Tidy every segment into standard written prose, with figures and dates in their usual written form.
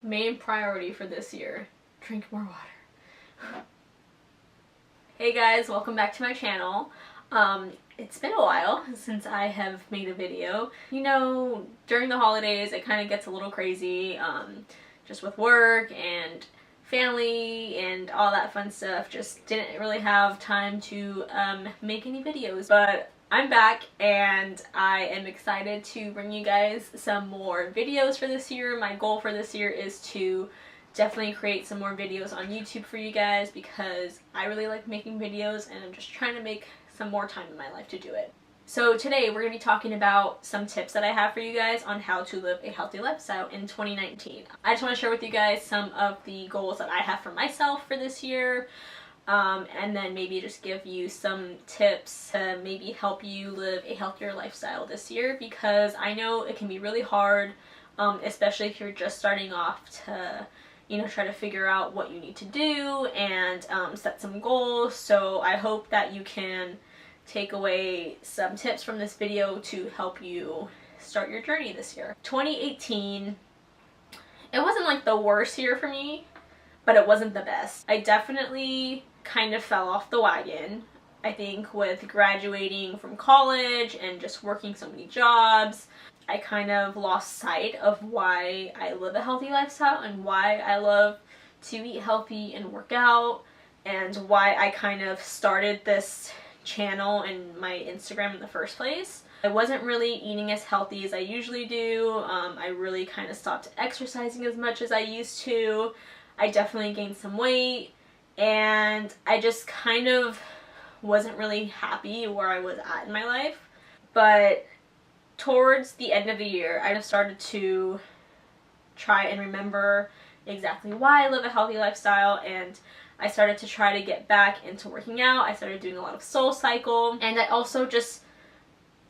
Main priority for this year, drink more water. Hey guys, welcome back to my channel. It's been a while since I have made a video. You know, during the holidays it kind of gets a little crazy, just with work and family and all that fun stuff. Just didn't really have time to make any videos, but I'm back and I am excited to bring you guys some more videos for this year. My goal for this year is to definitely create some more videos on YouTube for you guys because I really like making videos and I'm just trying to make some more time in my life to do it. So today we're going to be talking about some tips that I have for you guys on how to live a healthy lifestyle in 2019. I just want to share with you guys some of the goals that I have for myself for this year. And then maybe just give you some tips to maybe help you live a healthier lifestyle this year, because I know it can be really hard, especially if you're just starting off, to try to figure out what you need to do and set some goals. So I hope that you can take away some tips from this video to help you start your journey this year. 2018, it wasn't like the worst year for me, but it wasn't the best. I definitely kind of fell off the wagon. I think with graduating from college and just working so many jobs, I kind of lost sight of why I live a healthy lifestyle and why I love to eat healthy and work out, and why I kind of started this channel and my Instagram in the first place. I wasn't really eating as healthy as I usually do. I really kind of stopped exercising as much as I used to. I definitely gained some weight, and I just kind of wasn't really happy where I was at in my life. But towards the end of the year, I just started to try and remember exactly why I live a healthy lifestyle, and I started to try to get back into working out. I started doing a lot of SoulCycle, and I also just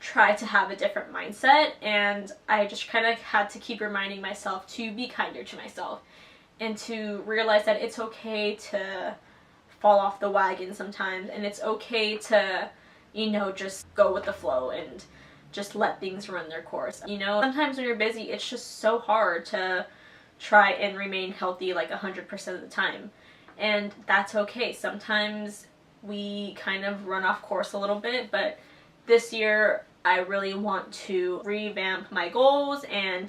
tried to have a different mindset, and I just kind of had to keep reminding myself to be kinder to myself and to realize that it's okay to fall off the wagon sometimes, and it's okay to, just go with the flow and just let things run their course. Sometimes when you're busy, it's just so hard to try and remain healthy like 100% of the time. And that's okay. Sometimes we kind of run off course a little bit, but this year I really want to revamp my goals and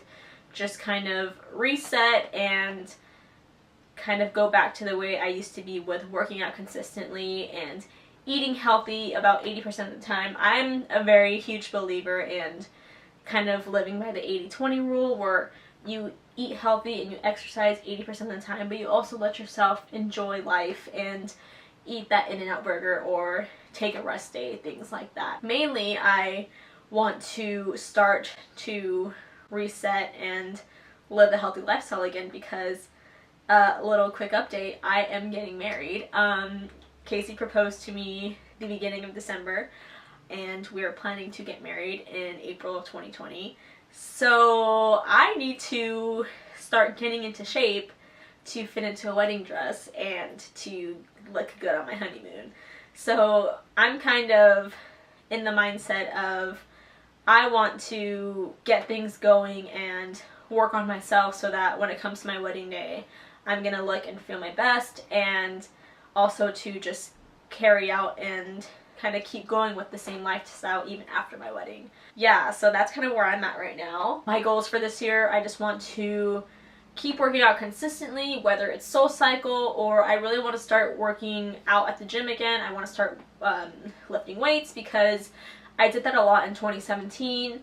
just kind of reset and kind of go back to the way I used to be with working out consistently and eating healthy about 80% of the time. I'm a very huge believer in kind of living by the 80-20 rule, where you eat healthy and you exercise 80% of the time, but you also let yourself enjoy life and eat that In-N-Out burger or take a rest day, things like that. Mainly, I want to start to reset and live a healthy lifestyle again because, little quick update, I am getting married. Casey proposed to me the beginning of December, and we're planning to get married in April of 2020. So I need to start getting into shape to fit into a wedding dress and to look good on my honeymoon. So I'm kind of in the mindset of I want to get things going and work on myself so that when it comes to my wedding day, I'm gonna look and feel my best, and also to just carry out and kind of keep going with the same lifestyle even after my wedding. Yeah, so that's kind of where I'm at right now. My goals for this year, I just want to keep working out consistently, whether it's SoulCycle or I really want to start working out at the gym again. I want to start lifting weights because I did that a lot in 2017,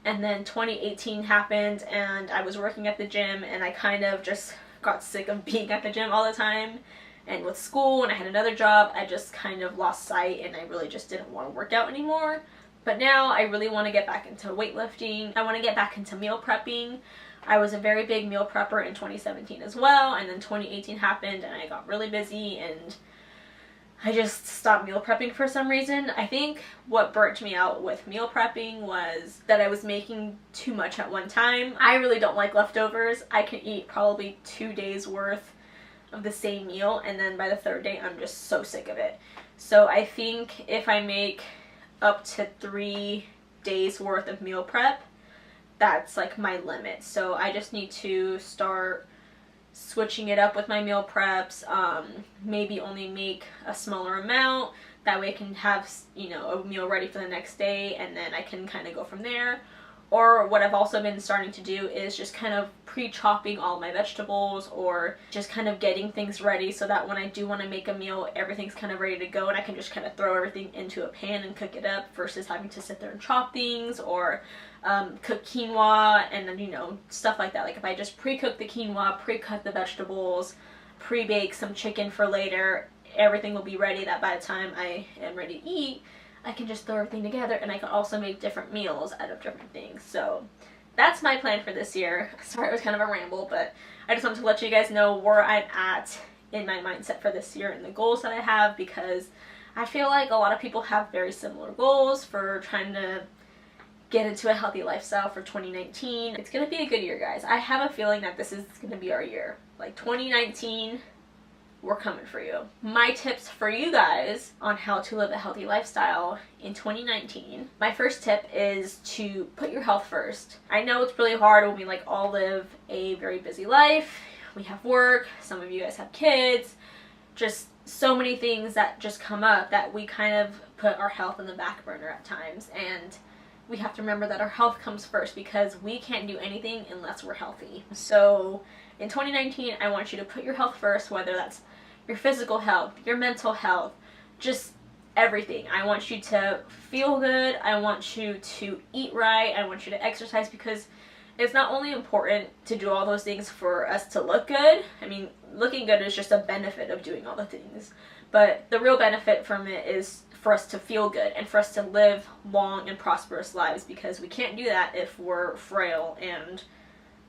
and then 2018 happened and I was working at the gym and I kind of just got sick of being at the gym all the time. And with school, and I had another job, I just kind of lost sight and I really just didn't want to work out anymore. But now I really want to get back into weightlifting. I want to get back into meal prepping. I was a very big meal prepper in 2017 as well, and then 2018 happened and I got really busy and I just stopped meal prepping for some reason. I think what burnt me out with meal prepping was that I was making too much at one time. I really don't like leftovers. I can eat probably 2 days worth of the same meal, and then by the third day I'm just so sick of it. So I think if I make up to 3 days worth of meal prep, that's like my limit. So I just need to start switching it up with my meal preps, maybe only make a smaller amount. That way I can have, you know, a meal ready for the next day, and then I can kind of go from there. Or what I've also been starting to do is just kind of pre-chopping all my vegetables, or just kind of getting things ready so that when I do want to make a meal, everything's kind of ready to go and I can just kind of throw everything into a pan and cook it up versus having to sit there and chop things, or cook quinoa and then, you know, stuff like that. Like if I just pre-cook the quinoa, pre-cut the vegetables, pre-bake some chicken for later, everything will be ready that by the time I am ready to eat, I can just throw everything together, and I can also make different meals out of different things. So that's my plan for this year. Sorry, it was kind of a ramble, but I just wanted to let you guys know where I'm at in my mindset for this year and the goals that I have, because I feel like a lot of people have very similar goals for trying to get into a healthy lifestyle for 2019. It's going to be a good year, guys. I have a feeling that this is going to be our year. Like 2019, we're coming for you. My tips for you guys on how to live a healthy lifestyle in 2019. My first tip is to put your health first. I know it's really hard when we like all live a very busy life. We have work, some of you guys have kids, just so many things that just come up that we kind of put our health in the back burner at times, and we have to remember that our health comes first, because we can't do anything unless we're healthy. So in 2019, I want you to put your health first, whether that's your physical health, your mental health, just everything. I want you to feel good. I want you to eat right. I want you to exercise, because it's not only important to do all those things for us to look good. I mean, looking good is just a benefit of doing all the things. But the real benefit from it is for us to feel good and for us to live long and prosperous lives, because we can't do that if we're frail and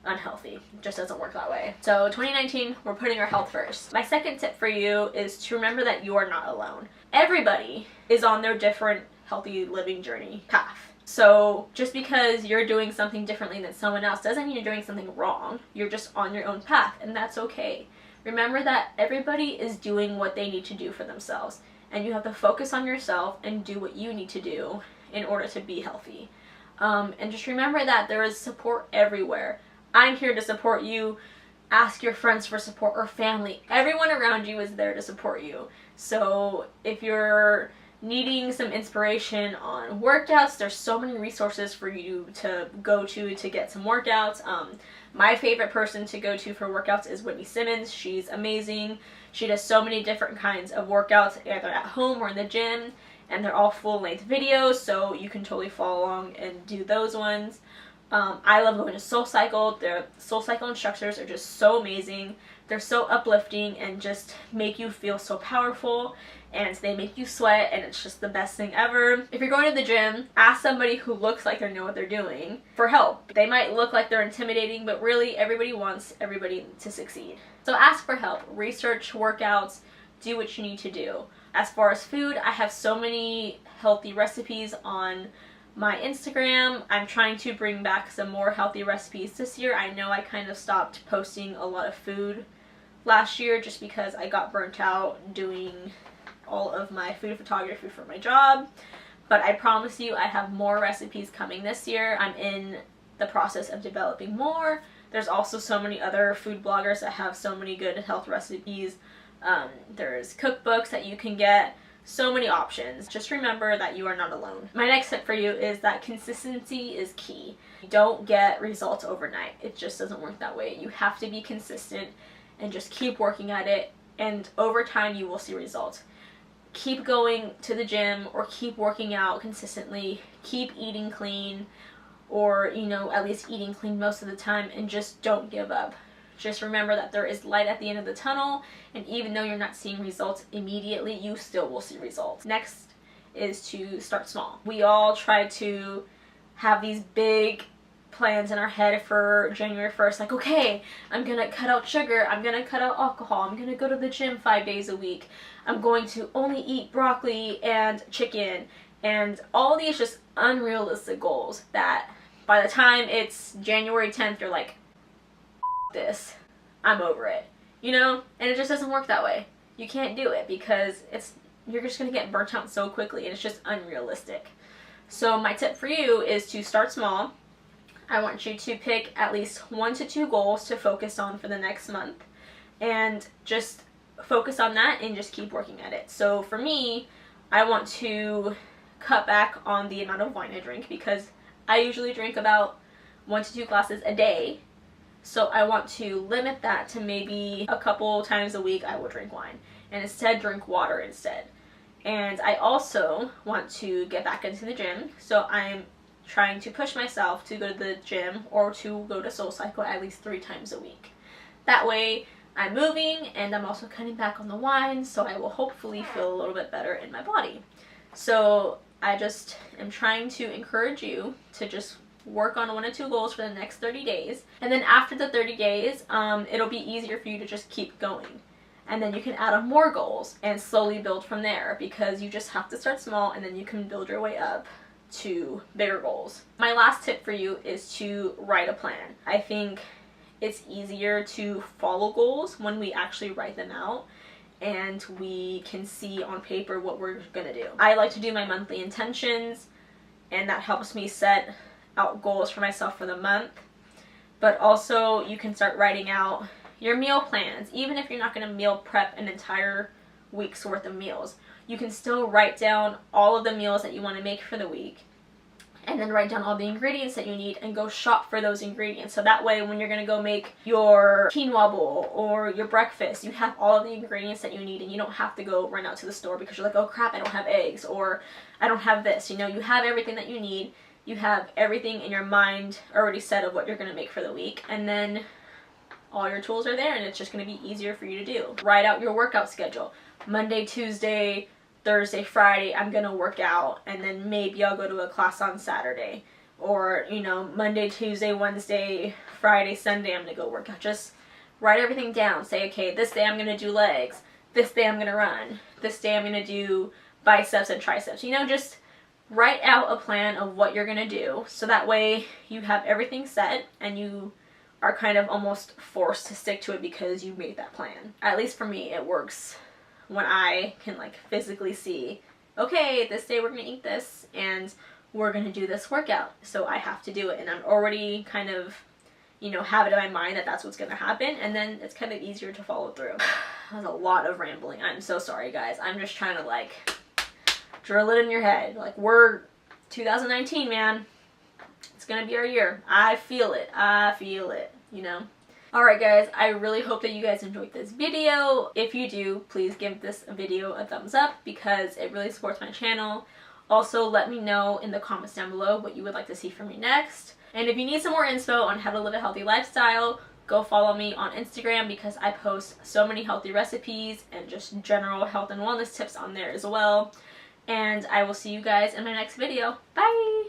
unhealthy. It just doesn't work that way. So 2019, we're putting our health first. My second tip for you is to remember that you are not alone. Everybody is on their different healthy living journey path. So just because you're doing something differently than someone else doesn't mean you're doing something wrong. You're just on your own path, and that's okay. Remember that everybody is doing what they need to do for themselves, and you have to focus on yourself and do what you need to do in order to be healthy. And just remember that there is support everywhere. I'm here to support you. Ask your friends for support, or family. Everyone around you is there to support you. So if you're needing some inspiration on workouts, there's so many resources for you to go to get some workouts. My favorite person to go to for workouts is Whitney Simmons. She's amazing. She does so many different kinds of workouts, either at home or in the gym, and they're all full-length videos, so you can totally follow along and do those ones. I love going to SoulCycle. Their SoulCycle instructors are just so amazing. They're so uplifting and just make you feel so powerful, and they make you sweat, and it's just the best thing ever. If you're going to the gym, ask somebody who looks like they know what they're doing for help. They might look like they're intimidating, but really everybody wants everybody to succeed. So ask for help, research workouts, do what you need to do. As far as food, I have so many healthy recipes on my Instagram. I'm trying to bring back some more healthy recipes this year. I know I kind of stopped posting a lot of food last year just because I got burnt out doing all of my food photography for my job. But I promise you I have more recipes coming this year. I'm in the process of developing more. There's also so many other food bloggers that have so many good health recipes. There's cookbooks that you can get. So many options. Just remember that you are not alone. My next tip for you is that consistency is key. You don't get results overnight. It just doesn't work that way. You have to be consistent and just keep working at it, and over time you will see results. Keep going to the gym or keep working out consistently. Keep eating clean, or at least eating clean most of the time, and just don't give up. Just remember that there is light at the end of the tunnel, and even though you're not seeing results immediately, you still will see results. Next is to start small. We all try to have these big plans in our head for January 1st, like, okay, I'm gonna cut out sugar, I'm gonna cut out alcohol, I'm gonna go to the gym 5 days a week, I'm going to only eat broccoli and chicken, and all these just unrealistic goals that by the time it's January 10th, you're like, this, I'm over it, and it just doesn't work that way. You can't do it because you're just gonna get burnt out so quickly, and it's just unrealistic. So my tip for you is to start small. I want you to pick at least 1 to 2 goals to focus on for the next month. and just focus on that and just keep working at it. So for me, I want to cut back on the amount of wine I drink because I usually drink about 1 to 2 glasses a day. So I want to limit that to maybe a couple times a week I will drink wine and instead drink water instead. And I also want to get back into the gym. So I'm trying to push myself to go to the gym or to go to SoulCycle at least 3 times a week. That way I'm moving and I'm also cutting back on the wine, so I will hopefully feel a little bit better in my body. So I just am trying to encourage you to just work on 1 or 2 goals for the next 30 days. And then after the 30 days, it'll be easier for you to just keep going. And then you can add on more goals and slowly build from there, because you just have to start small and then you can build your way up to bigger goals. My last tip for you is to write a plan. I think it's easier to follow goals when we actually write them out and we can see on paper what we're gonna do. I like to do my monthly intentions, and that helps me set out goals for myself for the month. But also you can start writing out your meal plans. Even if you're not gonna meal prep an entire week's worth of meals, you can still write down all of the meals that you want to make for the week, and then write down all the ingredients that you need and go shop for those ingredients. So that way when you're going to go make your quinoa bowl or your breakfast, you have all of the ingredients that you need and you don't have to go run out to the store because you're like, oh crap, I don't have eggs, or I don't have this. You know, you have everything that you need. You have everything in your mind already set of what you're going to make for the week, and then all your tools are there and it's just going to be easier for you to do. Write out your workout schedule. Monday, Tuesday, Thursday, Friday, I'm gonna work out, and then maybe I'll go to a class on Saturday. Or, you know, Monday, Tuesday, Wednesday, Friday, Sunday, I'm gonna go work out. Just write everything down. Say, okay, this day I'm gonna do legs. This day I'm gonna run. This day I'm gonna do biceps and triceps. You know, just write out a plan of what you're gonna do, so that way you have everything set and you are kind of almost forced to stick to it because you made that plan. At least for me, it works when I can like physically see, okay, this day we're gonna eat this and we're gonna do this workout, so I have to do it, and I'm already kind of, you know, have it in my mind that that's what's gonna happen, and then it's kind of easier to follow through. That was a lot of rambling. I'm so sorry, guys. I'm just trying to like drill it in your head. Like, we're 2019, man. It's gonna be our year. I feel it. I feel it, you know? Alright guys, I really hope that you guys enjoyed this video. If you do, please give this video a thumbs up because it really supports my channel. Also, let me know in the comments down below what you would like to see from me next. And if you need some more info on how to live a healthy lifestyle, go follow me on Instagram because I post so many healthy recipes and just general health and wellness tips on there as well. And I will see you guys in my next video. Bye!